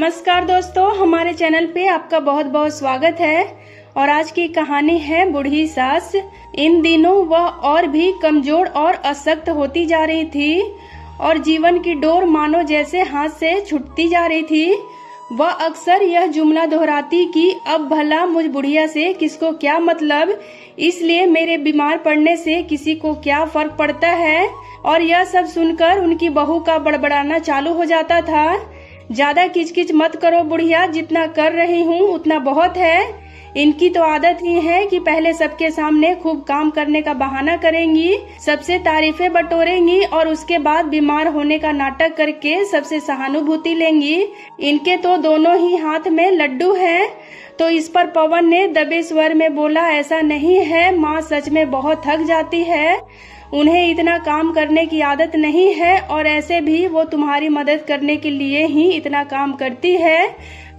नमस्कार दोस्तों, हमारे चैनल पे आपका बहुत बहुत स्वागत है। और आज की कहानी है बूढ़ी सास। इन दिनों वह और भी कमजोर और असक्त होती जा रही थी और जीवन की डोर मानो जैसे हाथ से छूटती जा रही थी। वह अक्सर यह जुमला दोहराती कि अब भला मुझ बुढ़िया से किसको क्या मतलब, इसलिए मेरे बीमार पड़ने से किसी को क्या फर्क पड़ता है। और यह सब सुनकर उनकी बहू का बड़बड़ाना चालू हो जाता था। ज्यादा किचकिच मत करो बुढ़िया, जितना कर रही हूँ उतना बहुत है। इनकी तो आदत ही है कि पहले सबके सामने खूब काम करने का बहाना करेंगी, सबसे तारीफें बटोरेंगी और उसके बाद बीमार होने का नाटक करके सबसे सहानुभूति लेंगी। इनके तो दोनों ही हाथ में लड्डू हैं। तो इस पर पवन ने दबे स्वर में बोला, ऐसा नहीं है माँ, सच में बहुत थक जाती है। उन्हें इतना काम करने की आदत नहीं है और ऐसे भी वो तुम्हारी मदद करने के लिए ही इतना काम करती है।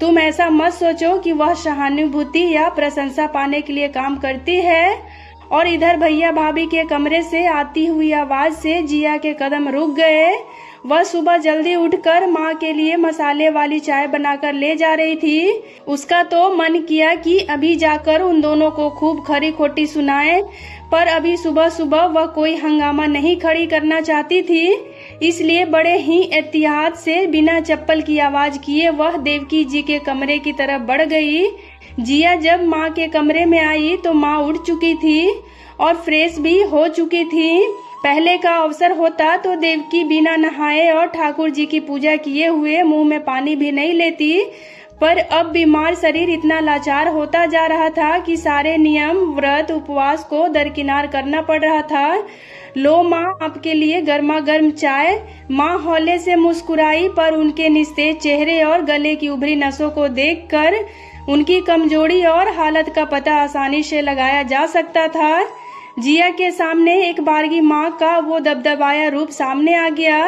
तुम ऐसा मत सोचो कि वह सहानुभूति या प्रशंसा पाने के लिए काम करती है। और इधर भैया भाभी के कमरे से आती हुई आवाज से जिया के कदम रुक गए। वह सुबह जल्दी उठकर माँ के लिए मसाले वाली चाय बनाकर ले जा रही थी। उसका तो मन किया कि अभी जाकर उन दोनों को खूब खरी खोटी सुनाए, पर अभी सुबह सुबह वह कोई हंगामा नहीं खड़ी करना चाहती थी। इसलिए बड़े ही एहतियात से बिना चप्पल की आवाज किए वह देवकी जी के कमरे की तरफ बढ़ गई। जिया जब माँ के कमरे में आई तो माँ उठ चुकी थी और फ्रेश भी हो चुकी थी। पहले का अवसर होता तो देवकी बिना नहाए और ठाकुर जी की पूजा किए हुए मुंह में पानी भी नहीं लेती, पर अब बीमार शरीर इतना लाचार होता जा रहा था कि सारे नियम, व्रत, उपवास को दरकिनार करना पड़ रहा था। लो माँ, आपके लिए गर्मा गर्म चाय। माँ हौले से मुस्कुराई, पर उनके निस्तेज चेहरे और गले की उभरी नसों को देखकर उनकी कमजोरी और हालत का पता आसानी से लगाया जा सकता था। जिया के सामने एक बारगी माँ का वो दबदबाया रूप सामने आ गया।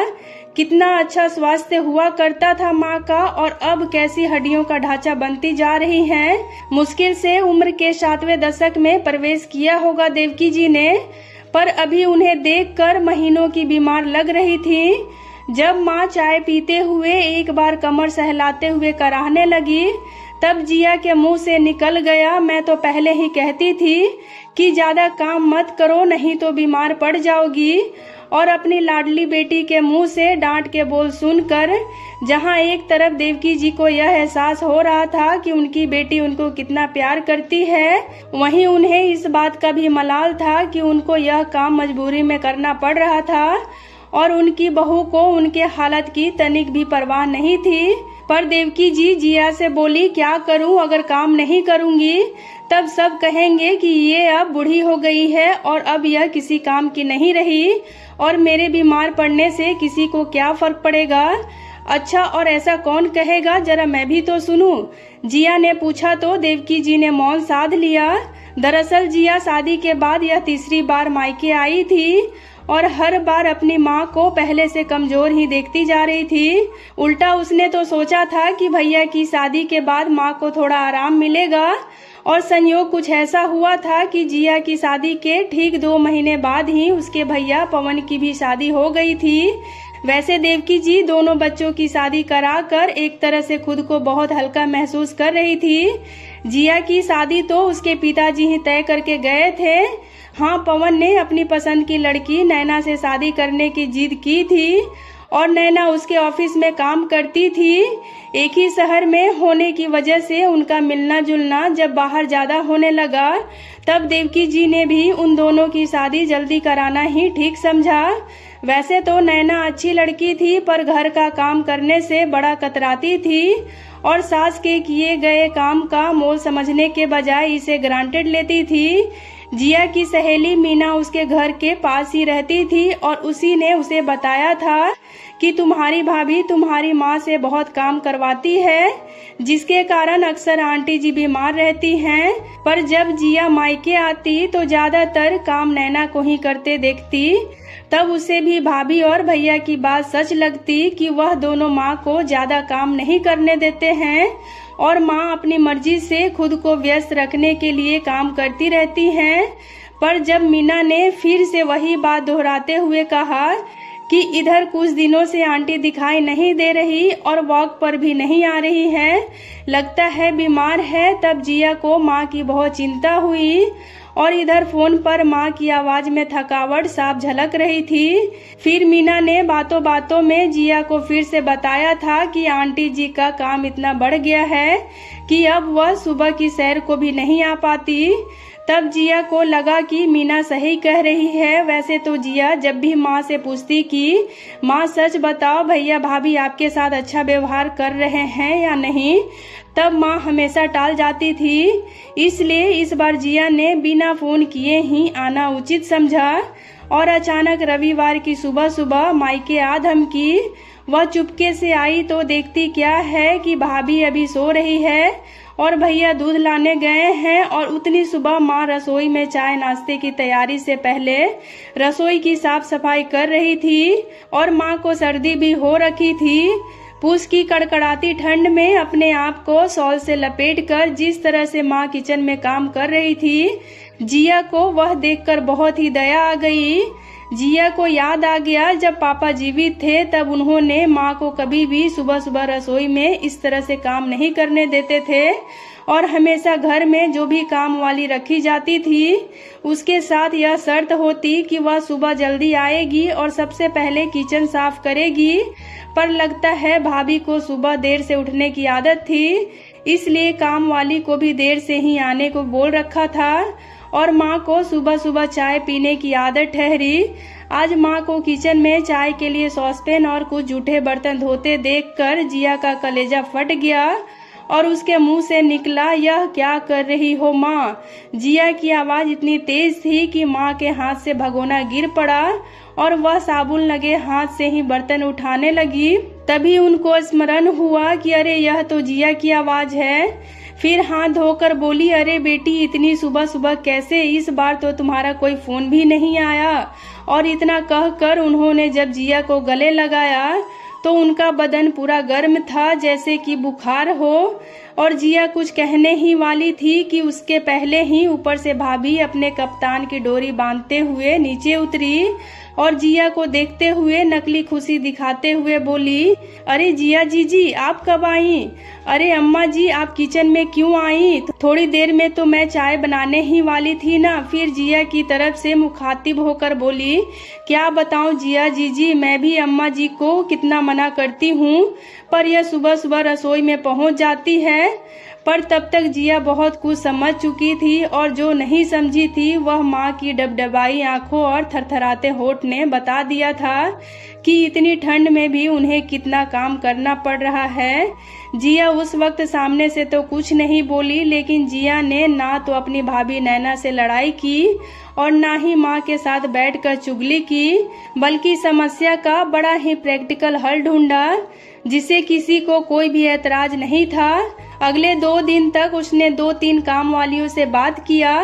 कितना अच्छा स्वास्थ्य हुआ करता था माँ का और अब कैसी हड्डियों का ढांचा बनती जा रही है। मुश्किल से उम्र के 7वें दशक में प्रवेश किया होगा देवकी जी ने, पर अभी उन्हें देखकर महीनों की बीमार लग रही थी। जब माँ चाय पीते हुए एक बार कमर सहलाते हुए कराहने लगी, तब जिया के मुंह से निकल गया, मैं तो पहले ही कहती थी कि ज्यादा काम मत करो, नहीं तो बीमार पड़ जाओगी। और अपनी लाडली बेटी के मुंह से डांट के बोल सुनकर जहां एक तरफ देवकी जी को यह एहसास हो रहा था कि उनकी बेटी उनको कितना प्यार करती है, वहीं उन्हें इस बात का भी मलाल था कि उनको यह काम मजबूरी में करना पड़ रहा था और उनकी बहू को उनके हालत की तनिक भी परवाह नहीं थी। पर देवकी जी जिया से बोली, क्या करूं, अगर काम नहीं करूंगी तब सब कहेंगे कि ये अब बूढ़ी हो गई है और अब यह किसी काम की नहीं रही और मेरे बीमार पड़ने से किसी को क्या फर्क पड़ेगा। अच्छा, और ऐसा कौन कहेगा, जरा मैं भी तो सुनूं। जिया ने पूछा तो देवकी जी ने मौन साध लिया। दरअसल जिया शादी के बाद यह तीसरी बार मायके आई थी और हर बार अपनी माँ को पहले से कमजोर ही देखती जा रही थी। उल्टा उसने तो सोचा था कि भैया की शादी के बाद माँ को थोड़ा आराम मिलेगा, और संयोग कुछ ऐसा हुआ था कि जिया की शादी के ठीक 2 महीने बाद ही उसके भैया पवन की भी शादी हो गई थी। वैसे देवकी जी दोनों बच्चों की शादी कराकर एक तरह से खुद को बहुत हल्का महसूस कर रही थी। जिया की शादी तो उसके पिताजी ही तय करके गए थे। हाँ, पवन ने अपनी पसंद की लड़की नैना से शादी करने की जिद की थी और नैना उसके ऑफिस में काम करती थी। एक ही शहर में होने की वजह से उनका मिलना जुलना जब बाहर ज्यादा होने लगा, तब देवकी जी ने भी उन दोनों की शादी जल्दी कराना ही ठीक समझा। वैसे तो नैना अच्छी लड़की थी, पर घर का काम करने से बड़ा कतराती थी और सास के किए गए काम का मोल समझने के बजाय इसे ग्रांटेड लेती थी। जिया की सहेली मीना उसके घर के पास ही रहती थी और उसी ने उसे बताया था कि तुम्हारी भाभी तुम्हारी माँ से बहुत काम करवाती है, जिसके कारण अक्सर आंटी जी बीमार रहती हैं। पर जब जिया मायके आती तो ज्यादातर काम नैना को ही करते देखती। तब उसे भी भाभी और भैया की बात सच लगती कि वह दोनों माँ को ज्यादा काम नहीं करने देते हैं और माँ अपनी मर्जी से खुद को व्यस्त रखने के लिए काम करती रहती हैं। पर जब मीना ने फिर से वही बात दोहराते हुए कहा कि इधर कुछ दिनों से आंटी दिखाई नहीं दे रही और वॉक पर भी नहीं आ रही है, लगता है बीमार है। तब जिया को माँ की बहुत चिंता हुई और इधर फोन पर माँ की आवाज में थकावट साफ झलक रही थी। फिर मीना ने बातों बातों में जिया को फिर से बताया था कि आंटी जी का काम इतना बढ़ गया है कि अब वह सुबह की सैर को भी नहीं आ पाती। तब जिया को लगा कि मीना सही कह रही है। वैसे तो जिया जब भी माँ से पूछती कि माँ सच बताओ भैया भाभी आपके साथ अच्छा व्यवहार कर रहे हैं या नहीं, तब माँ हमेशा टाल जाती थी। इसलिए इस बार जिया ने बिना फोन किए ही आना उचित समझा और अचानक रविवार की सुबह सुबह मायके आ धमकी। वह चुपके से आई तो देखती क्या है कि भाभी अभी सो रही है और भैया दूध लाने गए हैं और उतनी सुबह माँ रसोई में चाय नाश्ते की तैयारी से पहले रसोई की साफ सफाई कर रही थी और माँ को सर्दी भी हो रखी थी। पूस की कड़कड़ाती ठंड में अपने आप को शॉल से लपेटकर जिस तरह से माँ किचन में काम कर रही थी, जिया को वह देखकर बहुत ही दया आ गई। जिया को याद आ गया जब पापा जीवित थे तब उन्होंने माँ को कभी भी सुबह सुबह रसोई में इस तरह से काम नहीं करने देते थे और हमेशा घर में जो भी काम वाली रखी जाती थी उसके साथ यह शर्त होती कि वह सुबह जल्दी आएगी और सबसे पहले किचन साफ करेगी। पर लगता है भाभी को सुबह देर से उठने की आदत थी, इसलिए काम वाली को भी देर से ही आने को बोल रखा था और माँ को सुबह सुबह चाय पीने की आदत ठहरी। आज माँ को किचन में चाय के लिए सॉसपेन और कुछ जूठे बर्तन धोते देखकर जिया का कलेजा फट गया और उसके मुंह से निकला, यह क्या कर रही हो माँ। जिया की आवाज इतनी तेज थी कि माँ के हाथ से भगोना गिर पड़ा और वह साबुन लगे हाथ से ही बर्तन उठाने लगी। तभी उनको स्मरण हुआ कि अरे यह तो जिया की आवाज है। फिर हाथ धोकर बोली, अरे बेटी इतनी सुबह सुबह कैसे, इस बार तो तुम्हारा कोई फोन भी नहीं आया। और इतना कहकर उन्होंने जब जिया को गले लगाया तो उनका बदन पूरा गर्म था जैसे कि बुखार हो और जिया कुछ कहने ही वाली थी कि उसके पहले ही ऊपर से भाभी अपने कप्तान की डोरी बांधते हुए नीचे उतरी और जिया को देखते हुए नकली खुशी दिखाते हुए बोली, अरे जिया जीजी आप कब आई? अरे अम्मा जी आप किचन में क्यों आई? थोड़ी देर में तो मैं चाय बनाने ही वाली थी ना। फिर जिया की तरफ से मुखातिब होकर बोली, क्या बताऊं जिया जीजी, मैं भी अम्मा जी को कितना मना करती हूँ पर यह सुबह सुबह रसोई में पहुँच जाती है। पर तब तक जिया बहुत कुछ समझ चुकी थी और जो नहीं समझी थी वह माँ की डबडबाई आंखों और थरथराते होठ ने बता दिया था कि इतनी ठंड में भी उन्हें कितना काम करना पड़ रहा है। जिया उस वक्त सामने से तो कुछ नहीं बोली, लेकिन जिया ने ना तो अपनी भाभी नैना से लड़ाई की और ना ही माँ के साथ बैठकर चुगली की, बल्कि समस्या का बड़ा ही प्रैक्टिकल हल ढूंढा जिसे किसी को कोई भी ऐतराज नहीं था। अगले 2 दिन तक उसने 2-3 काम वालियों से बात किया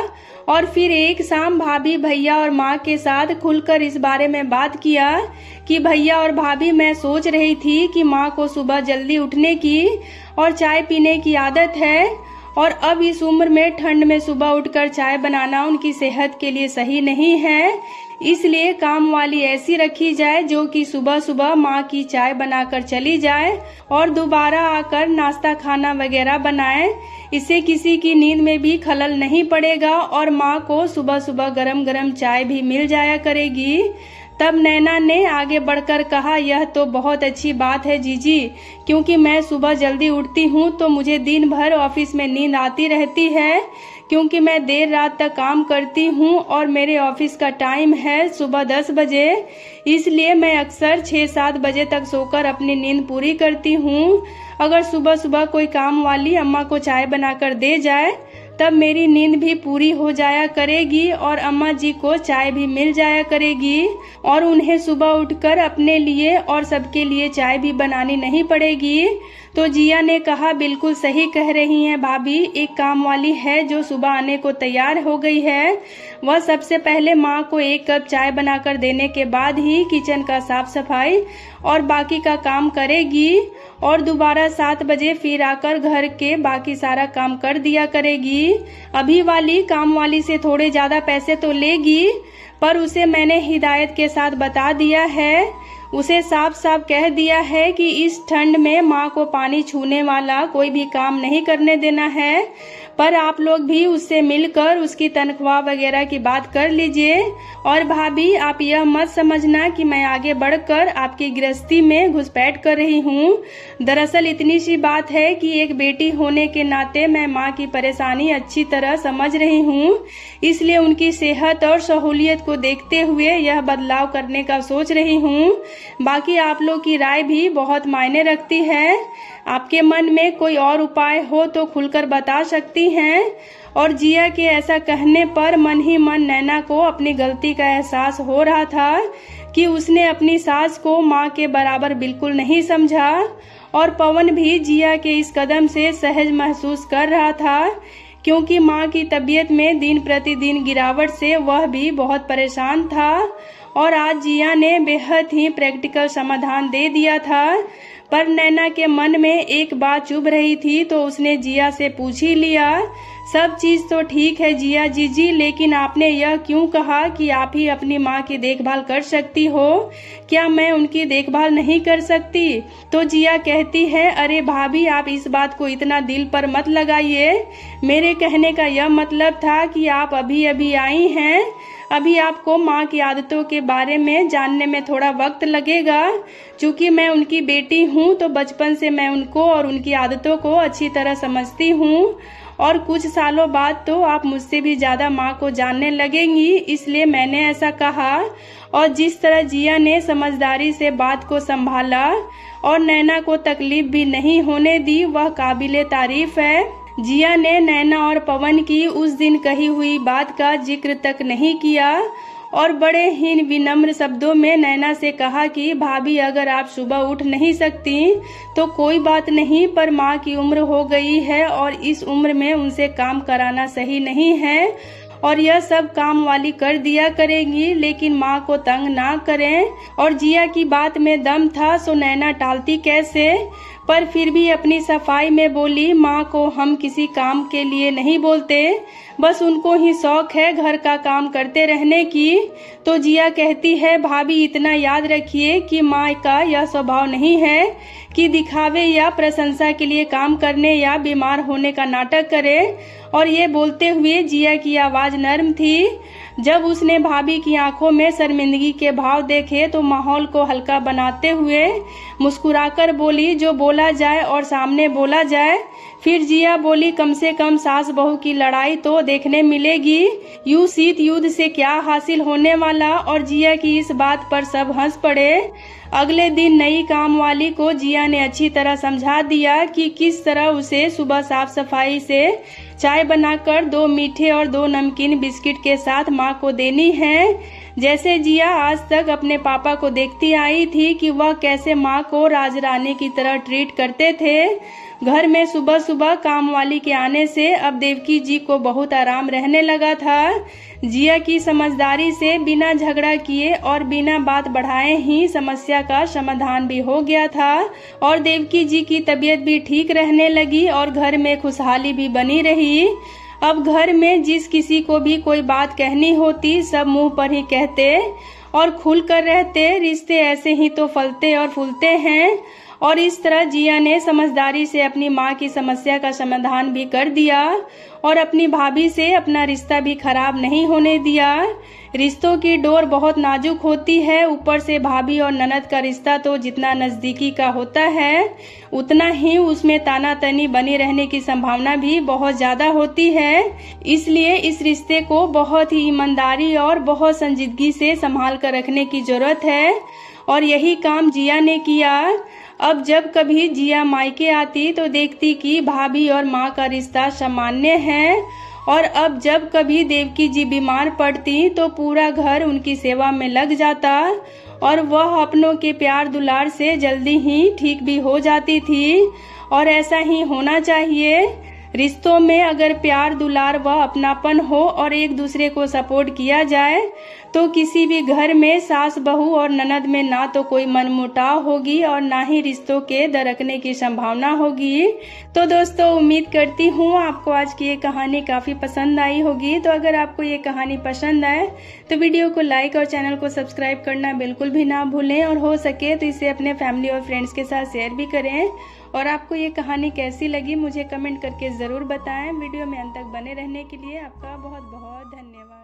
और फिर एक शाम भाभी भैया और माँ के साथ खुलकर इस बारे में बात किया कि भैया और भाभी मैं सोच रही थी कि माँ को सुबह जल्दी उठने की और चाय पीने की आदत है और अब इस उम्र में ठंड में सुबह उठकर चाय बनाना उनकी सेहत के लिए सही नहीं है, इसलिए काम वाली ऐसी रखी जाए जो कि सुबह सुबह माँ की चाय बनाकर चली जाए और दोबारा आकर नाश्ता खाना वगैरह बनाए। इससे किसी की नींद में भी खलल नहीं पड़ेगा और माँ को सुबह सुबह गरम गरम चाय भी मिल जाया करेगी। तब नैना ने आगे बढ़कर कहा, यह तो बहुत अच्छी बात है जीजी, क्योंकि मैं सुबह जल्दी उठती हूँ तो मुझे दिन भर ऑफिस में नींद आती रहती है, क्योंकि मैं देर रात तक काम करती हूँ और मेरे ऑफिस का टाइम है सुबह 10 बजे, इसलिए मैं अक्सर 6-7 बजे तक सोकर अपनी नींद पूरी करती हूँ। अगर सुबह सुबह कोई काम वाली अम्मा को चाय बनाकर दे जाए तब मेरी नींद भी पूरी हो जाया करेगी और अम्मा जी को चाय भी मिल जाया करेगी और उन्हें सुबह उठकर अपने लिए और सबके लिए चाय भी बनानी नहीं पड़ेगी। तो जिया ने कहा, बिल्कुल सही कह रही हैं भाभी, एक काम वाली है जो सुबह आने को तैयार हो गई है। वह सबसे पहले माँ को 1 कप चाय बनाकर देने के बाद ही किचन का साफ सफाई और बाकी का काम करेगी और दोबारा 7 बजे फिर आकर घर के बाकी सारा काम कर दिया करेगी। अभी वाली काम वाली से थोड़े ज्यादा पैसे तो लेगी, पर उसे मैंने हिदायत के साथ बता दिया है उसे साफ साफ कह दिया है कि इस ठंड में माँ को पानी छूने वाला कोई भी काम नहीं करने देना है। पर आप लोग भी उससे मिलकर उसकी तनख्वाह वगैरह की बात कर लीजिए। और भाभी, आप यह मत समझना कि मैं आगे बढ़कर आपकी गृहस्थी में घुसपैठ कर रही हूँ। दरअसल इतनी सी बात है कि एक बेटी होने के नाते मैं माँ की परेशानी अच्छी तरह समझ रही हूँ, इसलिए उनकी सेहत और सहूलियत को देखते हुए यह बदलाव करने का सोच रही हूँ। बाकी आप लोग की राय भी बहुत मायने रखती है। आपके मन में कोई और उपाय हो तो खुलकर बता सकती हैं। और जिया के ऐसा कहने पर मन ही मन नैना को अपनी गलती का एहसास हो रहा था कि उसने अपनी सास को माँ के बराबर बिल्कुल नहीं समझा। और पवन भी जिया के इस कदम से सहज महसूस कर रहा था, क्योंकि माँ की तबीयत में दिन प्रतिदिन गिरावट से वह भी बहुत परेशान था। और आज जिया ने बेहद ही प्रैक्टिकल समाधान दे दिया था। पर नैना के मन में एक बात चुभ रही थी, तो उसने जिया से पूछ ही लिया, सब चीज तो ठीक है जिया जीजी, लेकिन आपने यह क्यों कहा कि आप ही अपनी माँ की देखभाल कर सकती हो? क्या मैं उनकी देखभाल नहीं कर सकती? तो जिया कहती है, अरे भाभी, आप इस बात को इतना दिल पर मत लगाइए। मेरे कहने का यह मतलब था कि आप अभी अभी आई हैं, अभी आपको माँ की आदतों के बारे में जानने में थोड़ा वक्त लगेगा। चूंकि मैं उनकी बेटी हूँ तो बचपन से मैं उनको और उनकी आदतों को अच्छी तरह समझती हूँ। और कुछ सालों बाद तो आप मुझसे भी ज्यादा माँ को जानने लगेंगी, इसलिए मैंने ऐसा कहा। और जिस तरह जिया ने समझदारी से बात को संभाला और नैना को तकलीफ भी नहीं होने दी, वह काबिले तारीफ है। जिया ने नैना और पवन की उस दिन कही हुई बात का जिक्र तक नहीं किया और बड़े ही विनम्र शब्दों में नैना से कहा कि भाभी, अगर आप सुबह उठ नहीं सकती तो कोई बात नहीं, पर माँ की उम्र हो गई है और इस उम्र में उनसे काम कराना सही नहीं है और यह सब काम वाली कर दिया करेंगी, लेकिन माँ को तंग ना करें। और जिया की बात में दम था, सो नैना टालती कैसे, पर फिर भी अपनी सफाई में बोली, माँ को हम किसी काम के लिए नहीं बोलते, बस उनको ही शौक है घर का काम करते रहने की। तो जिया कहती है, भाभी इतना याद रखिए कि माँ का यह स्वभाव नहीं है कि दिखावे या प्रशंसा के लिए काम करने या बीमार होने का नाटक करे। और ये बोलते हुए जिया की आवाज नर्म थी। जब उसने भाभी की आंखों में शर्मिंदगी के भाव देखे तो माहौल को हल्का बनाते हुए मुस्कुराकर बोली, जो बोला जाए और सामने बोला जाए। फिर जिया बोली, कम से कम सास बहू की लड़ाई तो देखने मिलेगी, यूं शीत युद्ध से क्या हासिल होने वाला। और जिया की इस बात पर सब हंस पड़े। अगले दिन नई काम वाली को जिया ने अच्छी तरह समझा दिया कि किस तरह उसे सुबह साफ सफाई से चाय बनाकर 2 मीठे और 2 नमकीन बिस्किट के साथ माँ को देनी है। जैसे जिया आज तक अपने पापा को देखती आई थी कि वह कैसे माँ को राजरानी की तरह ट्रीट करते थे। घर में सुबह सुबह काम वाली के आने से अब देवकी जी को बहुत आराम रहने लगा था। जिया की समझदारी से बिना झगड़ा किए और बिना बात बढ़ाए ही समस्या का समाधान भी हो गया था और देवकी जी की तबीयत भी ठीक रहने लगी और घर में खुशहाली भी बनी रही। अब घर में जिस किसी को भी कोई बात कहनी होती सब मुंह पर ही कहते और खुल कर रहते। रिश्ते ऐसे ही तो फलते और फूलते हैं। और इस तरह जिया ने समझदारी से अपनी माँ की समस्या का समाधान भी कर दिया और अपनी भाभी से अपना रिश्ता भी खराब नहीं होने दिया। रिश्तों की डोर बहुत नाजुक होती है, ऊपर से भाभी और ननद का रिश्ता तो जितना नजदीकी का होता है उतना ही उसमें तानातनी बनी रहने की संभावना भी बहुत ज्यादा होती है। इसलिए इस रिश्ते को बहुत ही ईमानदारी और बहुत संजीदगी से संभाल कर रखने की जरूरत है और यही काम जिया ने किया। अब जब कभी जिया मायके आती तो देखती कि भाभी और माँ का रिश्ता सामान्य है और अब जब कभी देवकी जी बीमार पड़ती तो पूरा घर उनकी सेवा में लग जाता और वह अपनों के प्यार दुलार से जल्दी ही ठीक भी हो जाती थी। और ऐसा ही होना चाहिए। रिश्तों में अगर प्यार दुलार व अपनापन हो और एक दूसरे को सपोर्ट किया जाए तो किसी भी घर में सास बहू और ननद में ना तो कोई मनमुटाव होगी और ना ही रिश्तों के दरकने की संभावना होगी। तो दोस्तों उम्मीद करती हूँ आपको आज की ये कहानी काफी पसंद आई होगी। तो अगर आपको ये कहानी पसंद आए तो वीडियो को लाइक और चैनल को सब्सक्राइब करना बिल्कुल भी ना भूलें, और हो सके तो इसे अपने फैमिली और फ्रेंड्स के साथ शेयर भी करें। और आपको ये कहानी कैसी लगी मुझे कमेंट करके ज़रूर बताएं। वीडियो में अंत तक बने रहने के लिए आपका बहुत बहुत धन्यवाद।